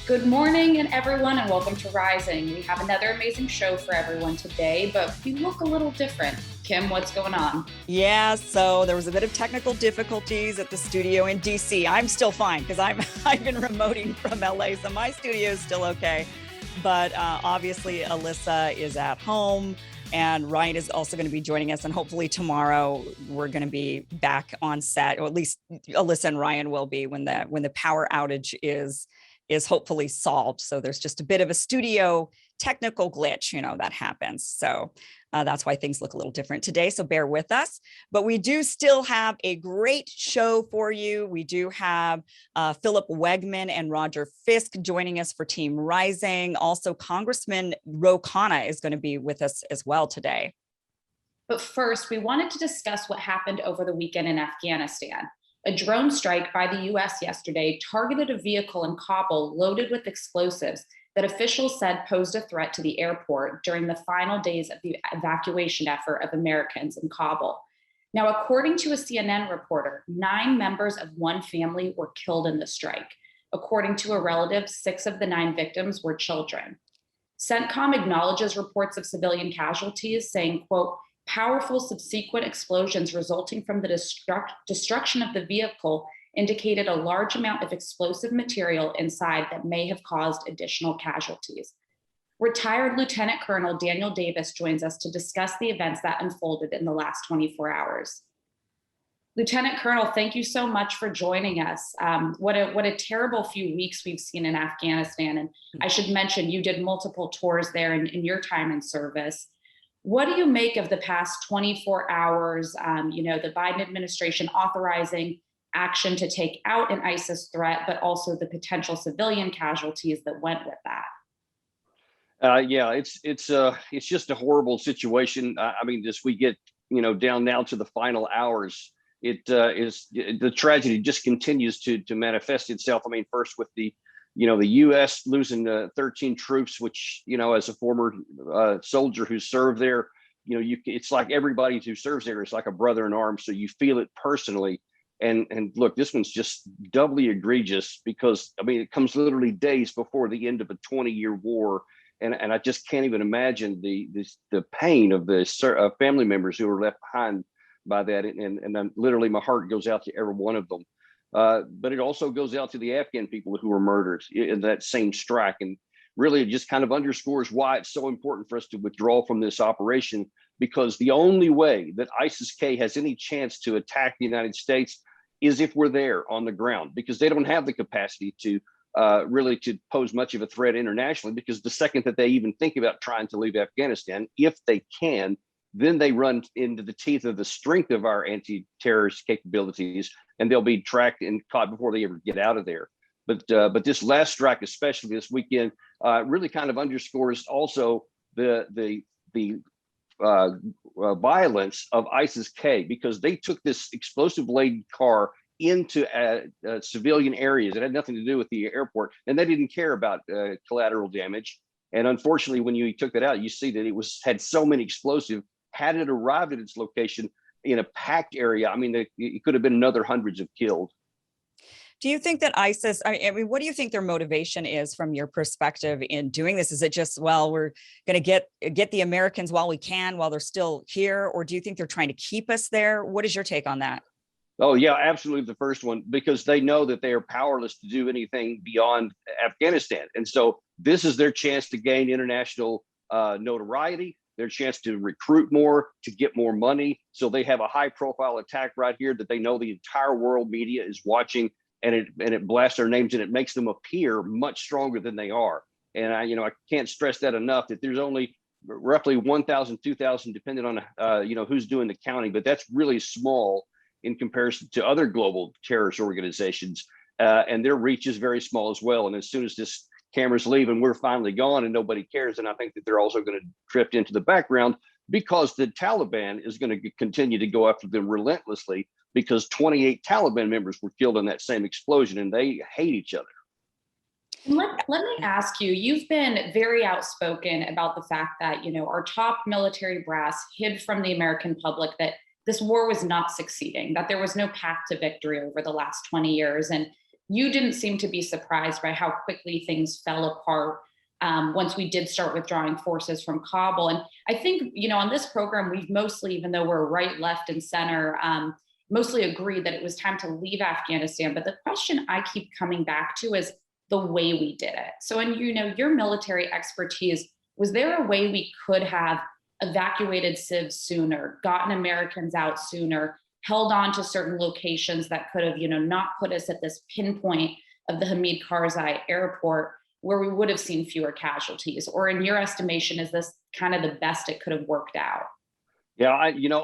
Good morning, and everyone, and welcome to Rising. We have another amazing show for everyone today, but we look a little different. Kim, what's going on? Yeah, so there was a bit of technical difficulties at the studio in DC. I'm still fine because I've been remoting from LA, so my studio is still okay. But obviously, Alyssa is at home, and Ryan is also going to be joining us. And hopefully tomorrow we're going to be back on set, or at least Alyssa and Ryan will be when the power outage is hopefully solved. So there's just a bit of a studio technical glitch, that happens. So that's why things look a little different today. So bear with us, but we do still have a great show for you. We do have Philip Wegman and Roger Fisk joining us for Team Rising. Also, Congressman Ro Khanna is going to be with us as well today. But first, we wanted to discuss what happened over the weekend in Afghanistan. A drone strike by the US yesterday targeted a vehicle in Kabul loaded with explosives that officials said posed a threat to the airport during the final days of the evacuation effort of Americans in Kabul. Now, according to a CNN reporter, 9 members of one family were killed in the strike. According to a relative, 6 of the 9 victims were children. CENTCOM acknowledges reports of civilian casualties, saying, quote, "Powerful subsequent explosions resulting from the destruction of the vehicle indicated a large amount of explosive material inside that may have caused additional casualties." Retired Lieutenant Colonel Daniel Davis joins us to discuss the events that unfolded in the last 24 hours. Lieutenant Colonel, thank you so much for joining us. What a terrible few weeks we've seen in Afghanistan. And I should mention, you did multiple tours there in your time in service. What do you make of the past 24 hours, the Biden administration authorizing action to take out an ISIS threat, but also the potential civilian casualties that went with that? Yeah, it's just a horrible situation. I mean, as we get down now to the final hours, the tragedy just continues to manifest itself. I mean, first with the U.S. losing 13 troops, which, as a former soldier who served there, it's like everybody who serves there is like a brother in arms. So you feel it personally. And look, this one's just doubly egregious because, I mean, it comes literally days before the end of a 20-year war. And I just can't even imagine the pain of the family members who were left behind by that. And literally my heart goes out to every one of them. But it also goes out to the Afghan people who were murdered in that same strike. And really, it just kind of underscores why it's so important for us to withdraw from this operation, because the only way that ISIS-K has any chance to attack the United States is if we're there on the ground, because they don't have the capacity to really to pose much of a threat internationally, because the second that they even think about trying to leave Afghanistan, if they can, then they run into the teeth of the strength of our anti-terrorist capabilities, and they'll be tracked and caught before they ever get out of there. But this last strike, especially this weekend, really kind of underscores also the violence of ISIS-K, because they took this explosive-laden car into civilian areas. It had nothing to do with the airport, and they didn't care about collateral damage. And unfortunately, when you took that out, you see that it had so many explosive. Had it arrived at its location in a packed area, I mean, it could have been another hundreds of killed. Do you think that ISIS, I mean, what do you think their motivation is from your perspective in doing this? Is it just, well, we're going to get the Americans while we can, while they're still here? Or do you think they're trying to keep us there? What is your take on that? Oh, yeah, absolutely. The first one, because they know that they are powerless to do anything beyond Afghanistan. And so this is their chance to gain international notoriety, their chance to recruit more, to get more money. So they have a high profile attack right here that they know the entire world media is watching, and it blasts their names, and it makes them appear much stronger than they are. And I can't stress that enough, that there's only roughly 1,000, 2,000, depending on who's doing the counting, but that's really small in comparison to other global terrorist organizations, and their reach is very small as well. And as soon as this cameras leave and we're finally gone and nobody cares, and I think that they're also going to drift into the background, because the Taliban is going to continue to go after them relentlessly, because 28 Taliban members were killed in that same explosion, and they hate each other. Let me ask you, you've been very outspoken about the fact that, our top military brass hid from the American public that this war was not succeeding, that there was no path to victory over the last 20 years. And You didn't seem to be surprised by how quickly things fell apart once we did start withdrawing forces from Kabul. And I think, on this program, we've mostly, even though we're right, left, and center, mostly agreed that it was time to leave Afghanistan. But the question I keep coming back to is the way we did it. So, in your military expertise, was there a way we could have evacuated civs sooner, gotten Americans out sooner, held on to certain locations that could have, not put us at this pinpoint of the Hamid Karzai airport where we would have seen fewer casualties? Or in your estimation, is this kind of the best it could have worked out? Yeah,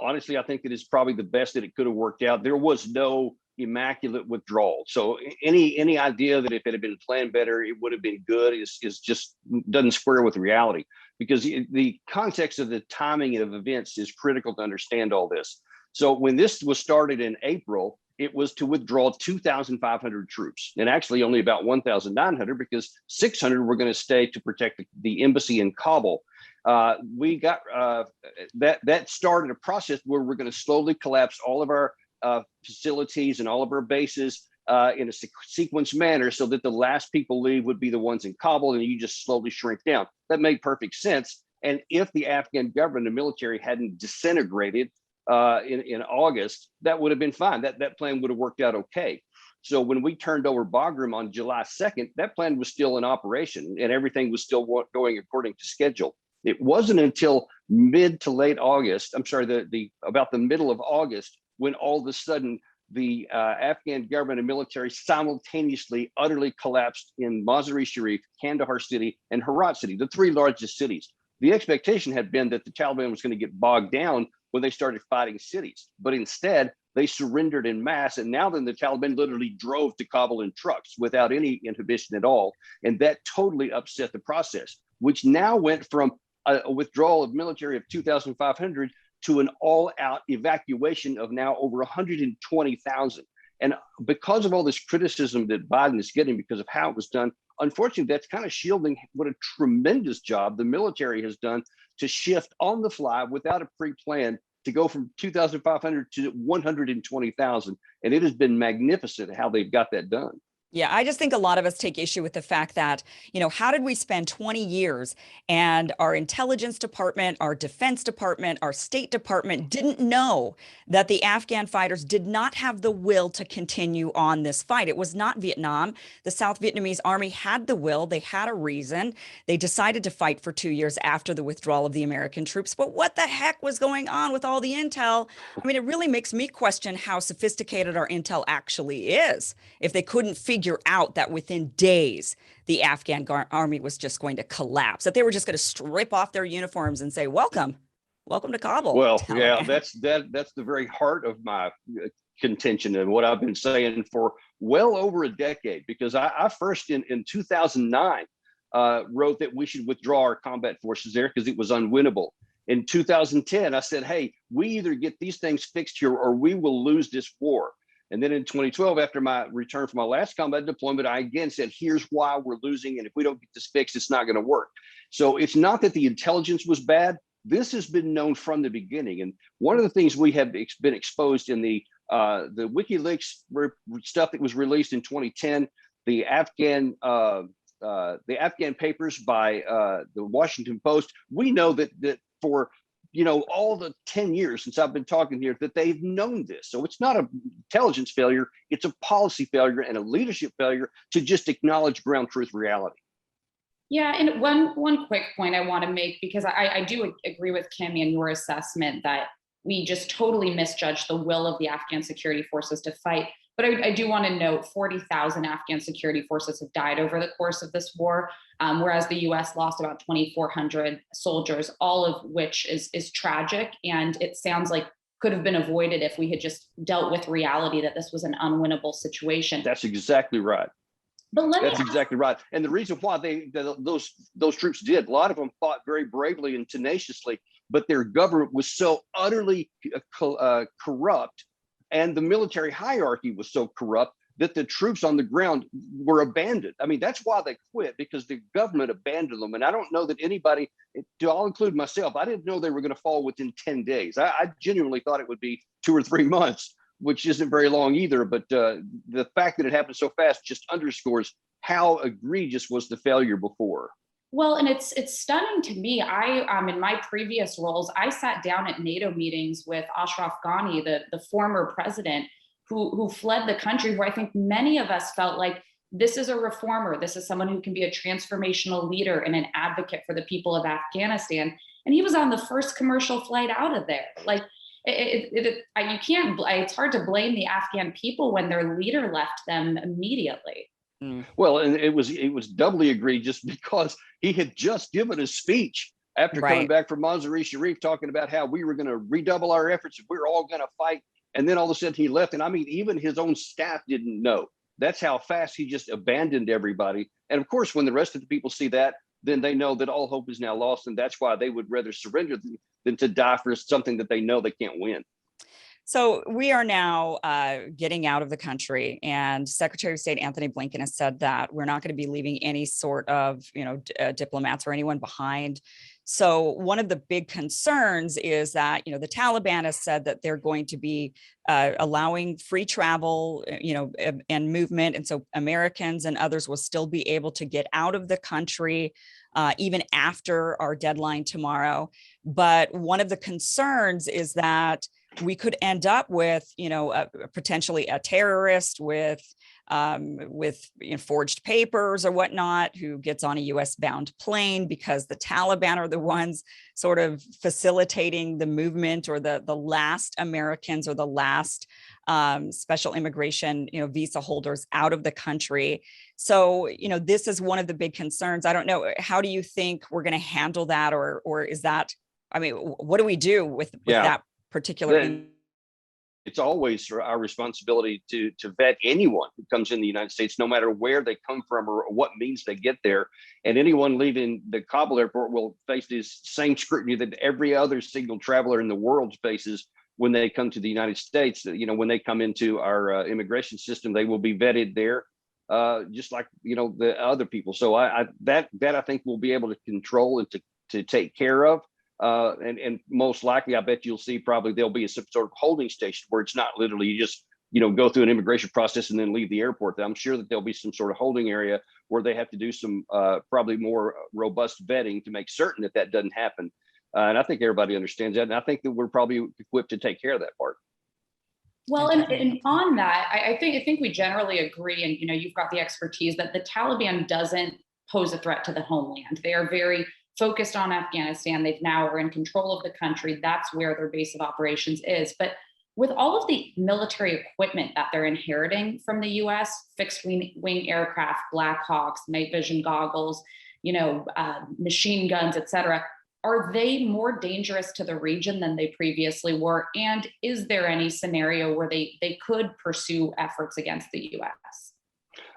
honestly, I think it is probably the best that it could have worked out. There was no immaculate withdrawal. So any idea that if it had been planned better, it would have been good is just doesn't square with reality, because the context of the timing of events is critical to understand all this. So when this was started in April, it was to withdraw 2,500 troops, and actually only about 1,900 because 600 were going to stay to protect the embassy in Kabul. We got that started a process where we're going to slowly collapse all of our facilities and all of our bases in a sequence manner, so that the last people leave would be the ones in Kabul, and you just slowly shrink down. That made perfect sense. And if the Afghan government and military hadn't disintegrated in August, that would have been fine. That plan would have worked out okay. So when we turned over Bagram on July 2nd, that plan was still in operation and everything was still going according to schedule. It wasn't until mid to late August, about the middle of August, when all of a sudden the Afghan government and military simultaneously utterly collapsed in Mazar-e Sharif, Kandahar City, and Herat City, the three largest cities. The expectation had been that the Taliban was going to get bogged down when they started fighting cities, but instead they surrendered in mass. And now then the Taliban literally drove to Kabul in trucks without any inhibition at all. And that totally upset the process, which now went from a withdrawal of military of 2,500 to an all-out evacuation of now over 120,000. And because of all this criticism that Biden is getting because of how it was done, unfortunately, that's kind of shielding what a tremendous job the military has done to shift on the fly without a pre-plan to go from 2,500 to 120,000. And it has been magnificent how they've got that done. Yeah, I just think a lot of us take issue with the fact that, how did we spend 20 years and our intelligence department, our defense department, our State Department didn't know that the Afghan fighters did not have the will to continue on this fight. It was not Vietnam. The South Vietnamese army had the will. They had a reason. They decided to fight for 2 years after the withdrawal of the American troops. But what the heck was going on with all the intel? I mean, it really makes me question how sophisticated our intel actually is. If they couldn't figure out that within days the Afghan army was just going to collapse, that they were just going to strip off their uniforms and say, welcome to Kabul. Well, yeah, that's the very heart of my contention and what I've been saying for well over a decade, because I first in 2009 wrote that we should withdraw our combat forces there because it was unwinnable. In 2010, I said, hey, we either get these things fixed here or we will lose this war. And then in 2012, after my return from my last combat deployment, I again said, here's why we're losing. And if we don't get this fixed, it's not going to work. So it's not that the intelligence was bad. This has been known from the beginning. And one of the things we have been exposed in the WikiLeaks stuff that was released in 2010, the Afghan papers by the Washington Post, we know that for all the 10 years since I've been talking here, that they've known this. So it's not an intelligence failure, it's a policy failure and a leadership failure to just acknowledge ground truth reality. Yeah, and one quick point I want to make, because I do agree with Kim and your assessment that we just totally misjudged the will of the Afghan security forces to fight. But I do want to note 40,000 Afghan security forces have died over the course of this war, whereas the US lost about 2,400 soldiers, all of which is tragic. And it sounds like could have been avoided if we had just dealt with reality that this was an unwinnable situation. That's exactly right. That's exactly right. And the reason why those troops did, a lot of them fought very bravely and tenaciously, but their government was so utterly corrupt, and the military hierarchy was so corrupt that the troops on the ground were abandoned. I mean, that's why they quit, because the government abandoned them. And I don't know that anybody, I'll include myself, I didn't know they were going to fall within 10 days. I genuinely thought it would be 2 or 3 months. which isn't very long either. But the fact that it happened so fast just underscores how egregious was the failure before. Well, and it's stunning to me. I in my previous roles, I sat down at NATO meetings with Ashraf Ghani, the former president who fled the country, where I think many of us felt like this is a reformer. This is someone who can be a transformational leader and an advocate for the people of Afghanistan. And he was on the first commercial flight out of there. Like you can't. It's hard to blame the Afghan people when their leader left them immediately. Well, and it was doubly egregious because he had just given a speech after coming back from Mazar-e-Sharif, talking about how we were going to redouble our efforts and we're all going to fight. And then all of a sudden he left. And I mean, even his own staff didn't know. That's how fast he just abandoned everybody. And of course, when the rest of the people see that, then they know that all hope is now lost. And that's why they would rather surrender than to die for something that they know they can't win. So we are now getting out of the country, and Secretary of State Anthony Blinken has said that we're not going to be leaving any sort of, diplomats or anyone behind. So one of the big concerns is that, the Taliban has said that they're going to be allowing free travel, and movement. And so Americans and others will still be able to get out of the country even after our deadline tomorrow. But one of the concerns is that we could end up with, potentially a terrorist with forged papers or whatnot, who gets on a U.S. bound plane because the Taliban are the ones sort of facilitating the movement, or the last Americans or the last special immigration, visa holders out of the country. So, this is one of the big concerns. I don't know. How do you think we're going to handle that? Or is that, what do we do with that particular? It's always our responsibility to vet anyone who comes in the United States, no matter where they come from or what means they get there. And anyone leaving the Kabul airport will face this same scrutiny that every other single traveler in the world faces when they come to the United States. When they come into our immigration system, they will be vetted there, just like the other people. So I think we'll be able to control and to take care of. And most likely, I bet you'll see probably there'll be some sort of holding station where it's not literally you just, go through an immigration process and then leave the airport. I'm sure that there'll be some sort of holding area where they have to do some probably more robust vetting to make certain that doesn't happen. And I think everybody understands that. And I think that we're probably equipped to take care of that part. Well, and on that, I think we generally agree. And, you've got the expertise that the Taliban doesn't pose a threat to the homeland. They are very focused on Afghanistan. They've now are in control of the country. That's where their base of operations is. But with all of the military equipment that they're inheriting from the US, fixed wing aircraft, Black Hawks, night vision goggles, machine guns, et cetera, are they more dangerous to the region than they previously were? And is there any scenario where they could pursue efforts against the US?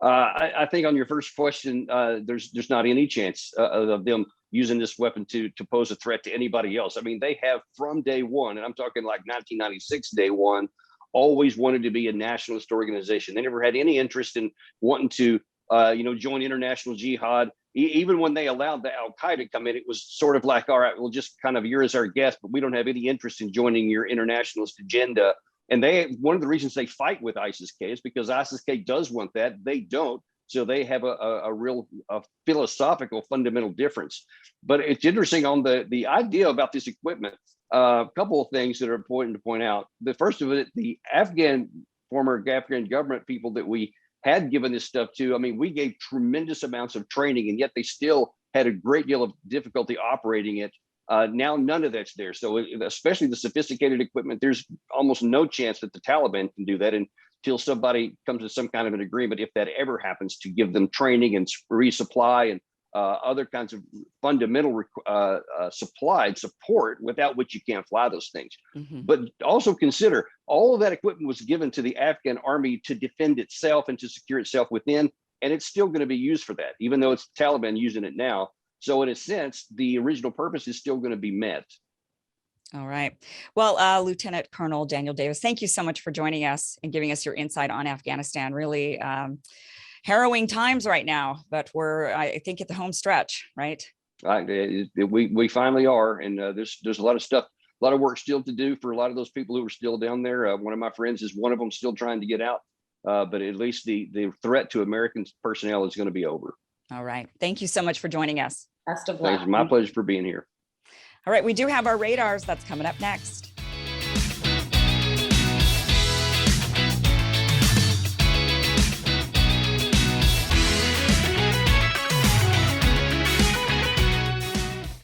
I think on your first question, there's not any chance of them using this weapon to pose a threat to anybody else. They have from day one, and I'm talking like 1996 day one, always wanted to be a nationalist organization. They never had any interest in wanting to, join international jihad. Even when they allowed the Al-Qaeda to come in, it was sort of like, all right, we'll just kind of, you're as our guest, but we don't have any interest in joining your internationalist agenda. And one of the reasons they fight with ISIS-K is because ISIS-K does want that. They don't. So they have a real philosophical fundamental difference. But it's interesting on the idea about this equipment. A couple of things that are important to point out. The first of it, the former Afghan government people that we had given this stuff to, we gave tremendous amounts of training, and yet they still had a great deal of difficulty operating it. Now none of that's there. So especially the sophisticated equipment, there's almost no chance that the Taliban can do that until somebody comes to some kind of an agreement, if that ever happens, to give them training and resupply and other kinds of fundamental supplied support, without which you can't fly those things. Mm-hmm. But also consider all of that equipment was given to the Afghan army to defend itself and to secure itself within, and it's still going to be used for that, even though it's the Taliban using it now. So in a sense, the original purpose is still going to be met. All right. Well, Lieutenant Colonel Daniel Davis, thank you so much for joining us and giving us your insight on Afghanistan. Really harrowing times right now, but we're, I think, at the home stretch, right? We finally are, and there's a lot of stuff lot of work still to do for a lot of those people who are still down there. One of my friends is one of them, still trying to get out. But at least the threat to American personnel is going to be over. All right. Thank you so much for joining us. Best of luck. Thanks. My pleasure for being here. All right. We do have our radars. That's coming up next.